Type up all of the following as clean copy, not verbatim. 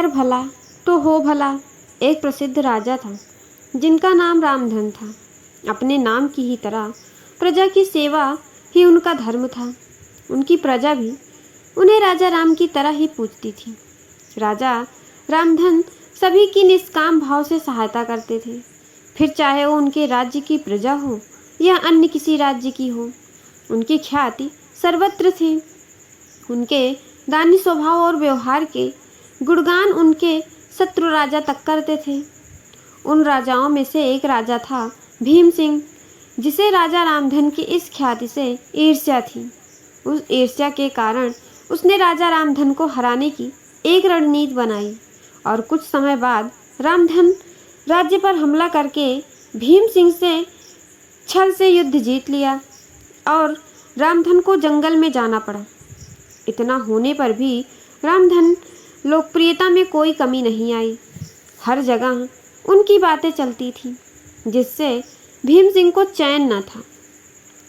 कर भला तो हो भला एक प्रसिद्ध राजा था जिनका नाम रामधन था। अपने नाम की ही तरह प्रजा की सेवा ही उनका धर्म था। उनकी प्रजा भी उन्हें राजा राम की तरह ही पूजती थी। राजा रामधन सभी की निष्काम भाव से सहायता करते थे, फिर चाहे वो उनके राज्य की प्रजा हो या अन्य किसी राज्य की हो। उनकी ख्याति सर्वत्र थी। उनके दानी स्वभाव और व्यवहार के गुणगान उनके शत्रु राजा तक करते थे। उन राजाओं में से एक राजा था भीम सिंह, जिसे राजा रामधन की इस ख्याति से ईर्ष्या थी। उस ईर्ष्या के कारण उसने राजा रामधन को हराने की एक रणनीति बनाई और कुछ समय बाद रामधन राज्य पर हमला करके भीम सिंह से छल से युद्ध जीत लिया और रामधन को जंगल में जाना पड़ा। इतना होने पर भी रामधन लोकप्रियता में कोई कमी नहीं आई। हर जगह उनकी बातें चलती थी, जिससे भीम सिंह को चैन न था।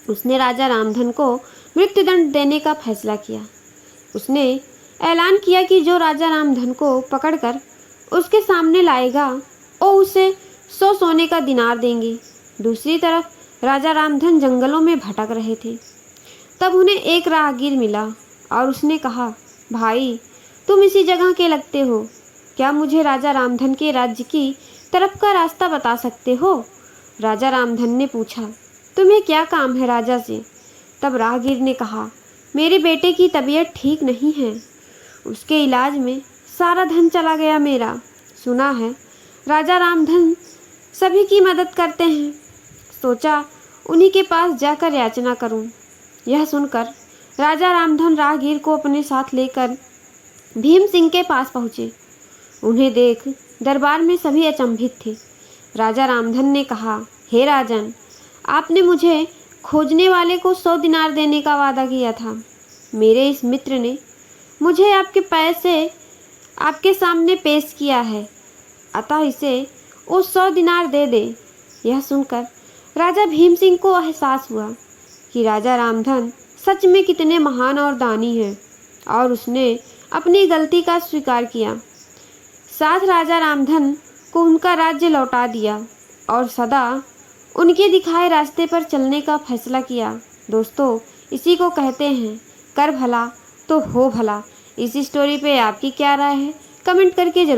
उसने राजा रामधन को मृत्युदंड देने का फैसला किया। उसने ऐलान किया कि जो राजा रामधन को पकड़कर उसके सामने लाएगा वो उसे 100 सोने का दिनार देंगे। दूसरी तरफ राजा रामधन जंगलों में भटक रहे थे। तब उन्हें एक राहगीर मिला और उसने कहा, भाई तुम इसी जगह के लगते हो, क्या मुझे राजा रामधन के राज्य की तरफ का रास्ता बता सकते हो? राजा रामधन ने पूछा, तुम्हें क्या काम है राजा से? तब राहगीर ने कहा, मेरे बेटे की तबीयत ठीक नहीं है, उसके इलाज में सारा धन चला गया मेरा। सुना है राजा रामधन सभी की मदद करते हैं, सोचा उन्हीं के पास जाकर याचना करूं। यह सुनकर राजा रामधन राहगीर को अपने साथ लेकर भीम सिंह के पास पहुँचे। उन्हें देख दरबार में सभी अचंभित थे। राजा रामधन ने कहा, हे राजन, आपने मुझे खोजने वाले को 100 दिनार देने का वादा किया था। मेरे इस मित्र ने मुझे आपके पैसे आपके सामने पेश किया है, अतः इसे वो 100 दिनार दे दे। यह सुनकर राजा भीम सिंह को एहसास हुआ कि राजा रामधन सच में कितने महान और दानी हैं, और उसने अपनी गलती का स्वीकार किया। साथ राजा रामधन को उनका राज्य लौटा दिया और सदा उनके दिखाए रास्ते पर चलने का फैसला किया। दोस्तों, इसी को कहते हैं कर भला तो हो भला। इस स्टोरी पे आपकी क्या राय है? कमेंट करके जरूर